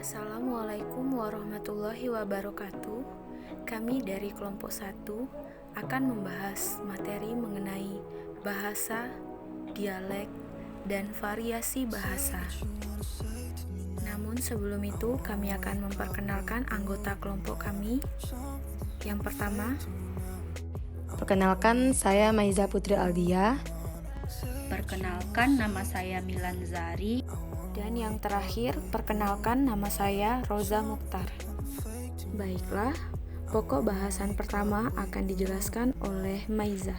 Assalamualaikum warahmatullahi wabarakatuh. Kami dari kelompok 1 akan membahas materi mengenai bahasa, dialek, dan variasi bahasa. Namun sebelum itu kami akan memperkenalkan anggota kelompok kami. Yang pertama, Perkenalkan, saya Maiza Putri Aldia. Perkenalkan, nama saya Milan Zari. dan yang terakhir, perkenalkan nama saya Roza Mukhtar. Baiklah, pokok bahasan pertama akan dijelaskan oleh Maiza.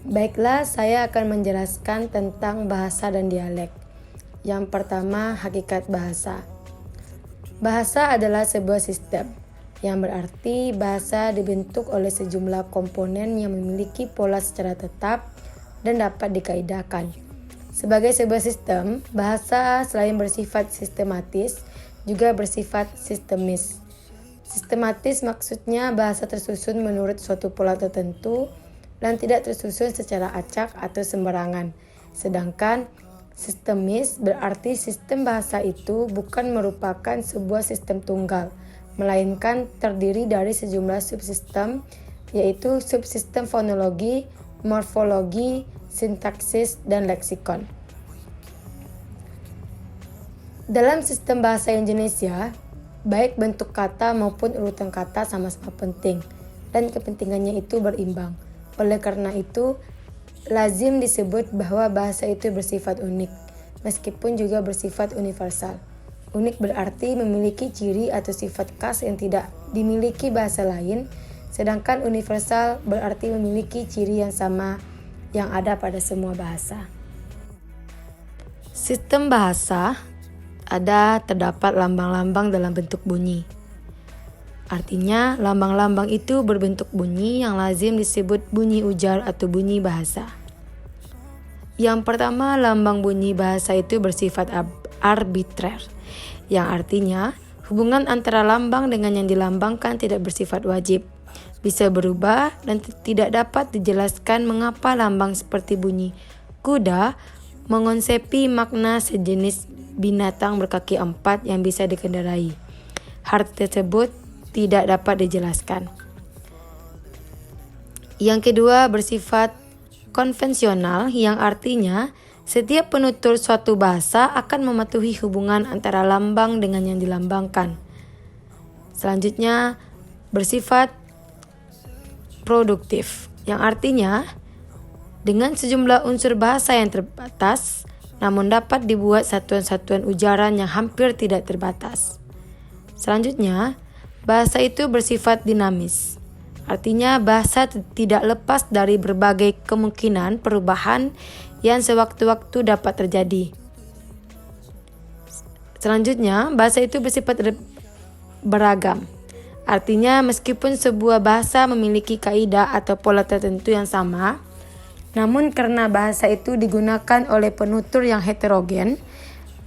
Baiklah, saya akan menjelaskan tentang bahasa dan dialek. Yang pertama, hakikat bahasa. Bahasa adalah sebuah sistem, yang berarti bahasa dibentuk oleh sejumlah komponen yang memiliki pola secara tetap dan dapat dikaidahkan. Sebagai sebuah sistem, bahasa selain bersifat sistematis, juga bersifat sistemis. Sistematis maksudnya bahasa tersusun menurut suatu pola tertentu dan tidak tersusun secara acak atau sembarangan. Sedangkan sistemis berarti sistem bahasa itu bukan merupakan sebuah sistem tunggal, melainkan terdiri dari sejumlah subsistem, yaitu subsistem fonologi, morfologi, sintaksis, dan leksikon. Dalam sistem bahasa Indonesia, baik bentuk kata maupun urutan kata sama-sama penting, dan kepentingannya itu berimbang. Oleh karena itu, lazim disebut bahwa bahasa itu bersifat unik, meskipun juga bersifat universal. Unik berarti memiliki ciri atau sifat khas yang tidak dimiliki bahasa lain, sedangkan universal berarti memiliki ciri yang sama yang ada pada semua bahasa. Sistem bahasa terdapat lambang-lambang dalam bentuk bunyi. Artinya, lambang-lambang itu berbentuk bunyi yang lazim disebut bunyi ujar atau bunyi bahasa. Yang pertama, lambang bunyi bahasa itu bersifat arbitrer, yang artinya hubungan antara lambang dengan yang dilambangkan tidak bersifat wajib, bisa berubah dan tidak dapat dijelaskan mengapa lambang seperti bunyi kuda mengonsepi makna sejenis binatang berkaki 4 yang bisa dikendarai. Hal tersebut tidak dapat dijelaskan. Yang kedua, bersifat konvensional, yang artinya setiap penutur suatu bahasa akan mematuhi hubungan antara lambang dengan yang dilambangkan. Selanjutnya, bersifat produktif, yang artinya dengan sejumlah unsur bahasa yang terbatas, namun dapat dibuat satuan-satuan ujaran yang hampir tidak terbatas. Selanjutnya, bahasa itu bersifat dinamis, artinya bahasa tidak lepas dari berbagai kemungkinan perubahan yang sewaktu-waktu dapat terjadi. Selanjutnya, bahasa itu bersifat beragam. Artinya, meskipun sebuah bahasa memiliki kaidah atau pola tertentu yang sama, namun karena bahasa itu digunakan oleh penutur yang heterogen,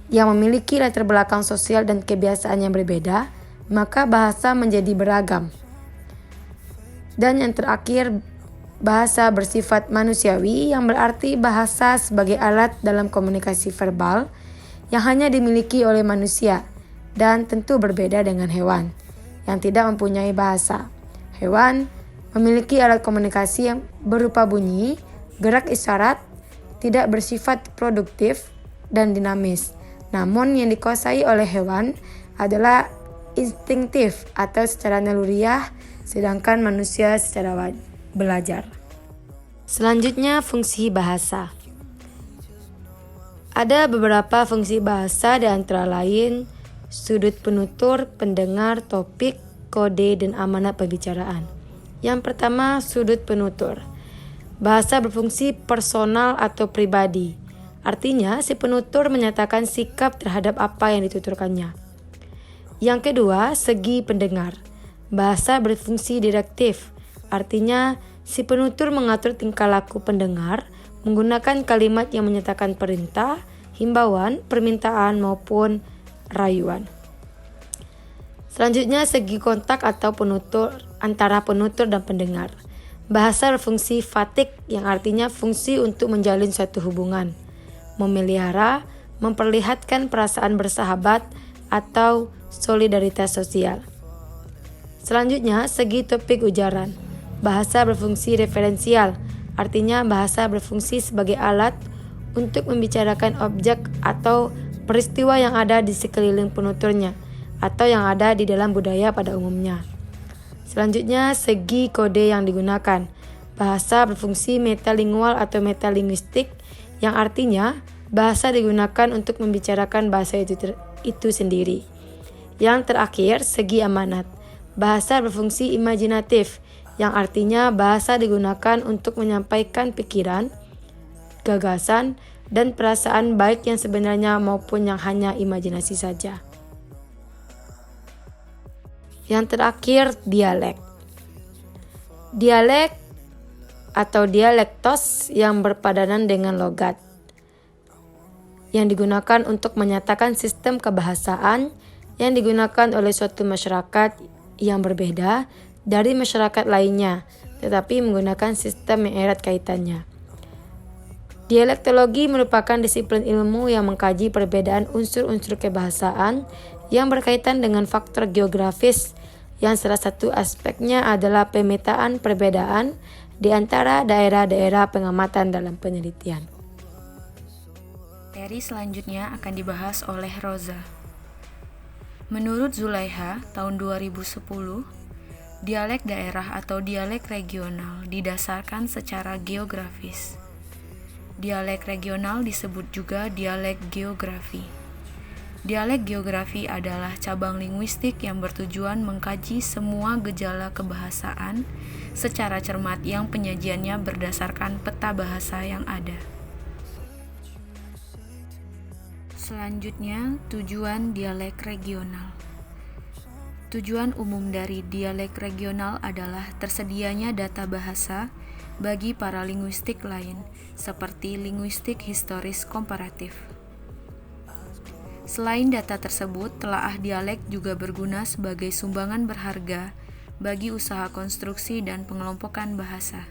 yang memiliki latar belakang sosial dan kebiasaan yang berbeda, maka bahasa menjadi beragam. Dan yang terakhir, bahasa bersifat manusiawi, yang berarti bahasa sebagai alat dalam komunikasi verbal yang hanya dimiliki oleh manusia, dan tentu berbeda dengan hewan yang tidak mempunyai bahasa. Hewan memiliki alat komunikasi yang berupa bunyi, gerak isyarat, tidak bersifat produktif dan dinamis. Namun yang dikuasai oleh hewan adalah instinktif atau secara naluriah, sedangkan manusia secara belajar. Selanjutnya, fungsi bahasa. Ada beberapa fungsi bahasa, di antara lain sudut penutur, pendengar, topik, kode, dan amanat pembicaraan. Yang pertama, sudut penutur. Bahasa berfungsi personal atau pribadi. Artinya, si penutur menyatakan sikap terhadap apa yang dituturkannya. Yang kedua, segi pendengar. Bahasa berfungsi direktif. Artinya, si penutur mengatur tingkah laku pendengar menggunakan kalimat yang menyatakan perintah, himbauan, permintaan, maupun rayuan. Selanjutnya, segi kontak atau penutur antara penutur dan pendengar. Bahasa berfungsi fatik, yang artinya fungsi untuk menjalin suatu hubungan, memelihara, memperlihatkan perasaan bersahabat atau solidaritas sosial. Selanjutnya, segi topik ujaran. Bahasa berfungsi referensial, artinya bahasa berfungsi sebagai alat untuk membicarakan objek atau peristiwa yang ada di sekeliling penuturnya atau yang ada di dalam budaya pada umumnya. Selanjutnya, segi kode yang digunakan. Bahasa berfungsi metalingual atau metalinguistik, yang artinya bahasa digunakan untuk membicarakan bahasa itu sendiri. Yang terakhir, segi amanat. Bahasa berfungsi imajinatif, yang artinya bahasa digunakan untuk menyampaikan pikiran, gagasan, dan perasaan baik yang sebenarnya maupun yang hanya imajinasi saja. Yang terakhir, dialek. Dialek atau dialektos yang berpadanan dengan logat, yang digunakan untuk menyatakan sistem kebahasaan yang digunakan oleh suatu masyarakat yang berbeda dari masyarakat lainnya, tetapi menggunakan sistem yang erat kaitannya. Dialektologi merupakan disiplin ilmu yang mengkaji perbedaan unsur-unsur kebahasaan yang berkaitan dengan faktor geografis, yang salah satu aspeknya adalah pemetaan perbedaan di antara daerah-daerah pengamatan dalam penelitian. Materi selanjutnya akan dibahas oleh Roza. Menurut Zulaiha, tahun 2010, dialek daerah atau dialek regional didasarkan secara geografis. Dialek regional disebut juga dialek geografi. Dialek geografi adalah cabang linguistik yang bertujuan mengkaji semua gejala kebahasaan secara cermat yang penyajiannya berdasarkan peta bahasa yang ada. Selanjutnya, tujuan dialek regional. Tujuan umum dari dialek regional adalah tersedianya data bahasa bagi para linguistik lain, seperti linguistik historis komparatif. Selain data tersebut, telaah dialek juga berguna sebagai sumbangan berharga bagi usaha konstruksi dan pengelompokan bahasa.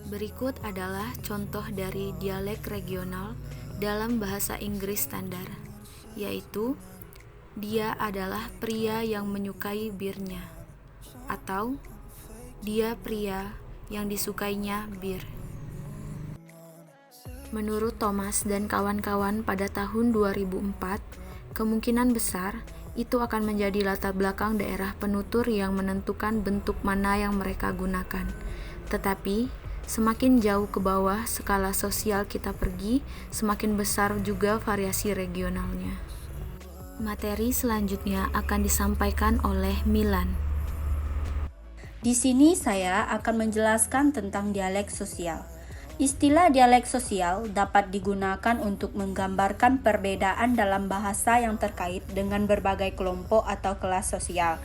Berikut adalah contoh dari dialek regional dalam bahasa Inggris standar, yaitu dia adalah pria yang menyukai birnya, atau dia pria yang disukainya bir. Menurut Thomas dan kawan-kawan pada tahun 2004, kemungkinan besar itu akan menjadi latar belakang daerah penutur yang menentukan bentuk mana yang mereka gunakan. Tetapi semakin jauh ke bawah skala sosial kita pergi, semakin besar juga variasi regionalnya. Materi selanjutnya akan disampaikan oleh Milan. Di sini saya akan menjelaskan tentang dialek sosial. Istilah dialek sosial dapat digunakan untuk menggambarkan perbedaan dalam bahasa yang terkait dengan berbagai kelompok atau kelas sosial.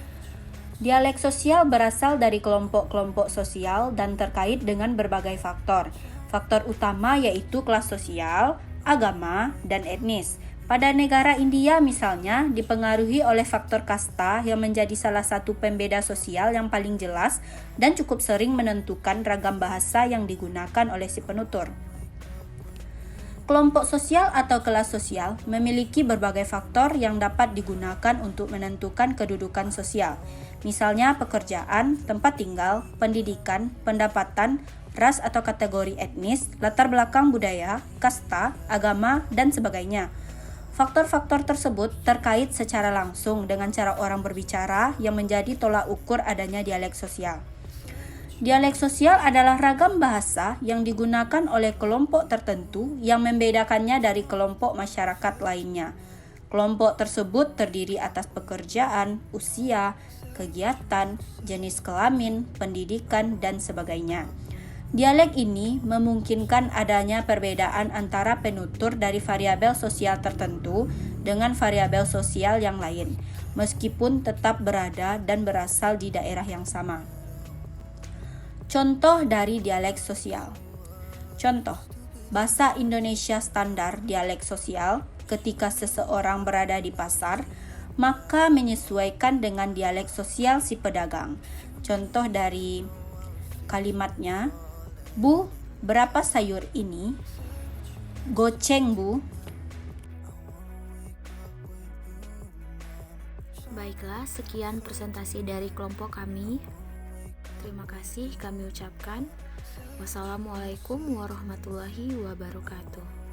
Dialek sosial berasal dari kelompok-kelompok sosial dan terkait dengan berbagai faktor. Faktor utama yaitu kelas sosial, agama, dan etnis. Pada negara India misalnya, dipengaruhi oleh faktor kasta yang menjadi salah satu pembeda sosial yang paling jelas dan cukup sering menentukan ragam bahasa yang digunakan oleh si penutur. Kelompok sosial atau kelas sosial memiliki berbagai faktor yang dapat digunakan untuk menentukan kedudukan sosial. Misalnya pekerjaan, tempat tinggal, pendidikan, pendapatan, ras atau kategori etnis, latar belakang budaya, kasta, agama, dan sebagainya. Faktor-faktor tersebut terkait secara langsung dengan cara orang berbicara yang menjadi tolak ukur adanya dialek sosial. Dialek sosial adalah ragam bahasa yang digunakan oleh kelompok tertentu yang membedakannya dari kelompok masyarakat lainnya. Kelompok tersebut terdiri atas pekerjaan, usia, kegiatan, jenis kelamin, pendidikan, dan sebagainya. Dialek ini memungkinkan adanya perbedaan antara penutur dari variabel sosial tertentu dengan variabel sosial yang lain, meskipun tetap berada dan berasal di daerah yang sama. Contoh dari dialek sosial. Contoh, bahasa Indonesia standar dialek sosial ketika seseorang berada di pasar, maka menyesuaikan dengan dialek sosial si pedagang. Contoh dari kalimatnya, Bu, berapa sayur ini? Goceng, Bu. Baiklah, sekian presentasi dari kelompok kami. Terima kasih kami ucapkan. Wassalamualaikum warahmatullahi wabarakatuh.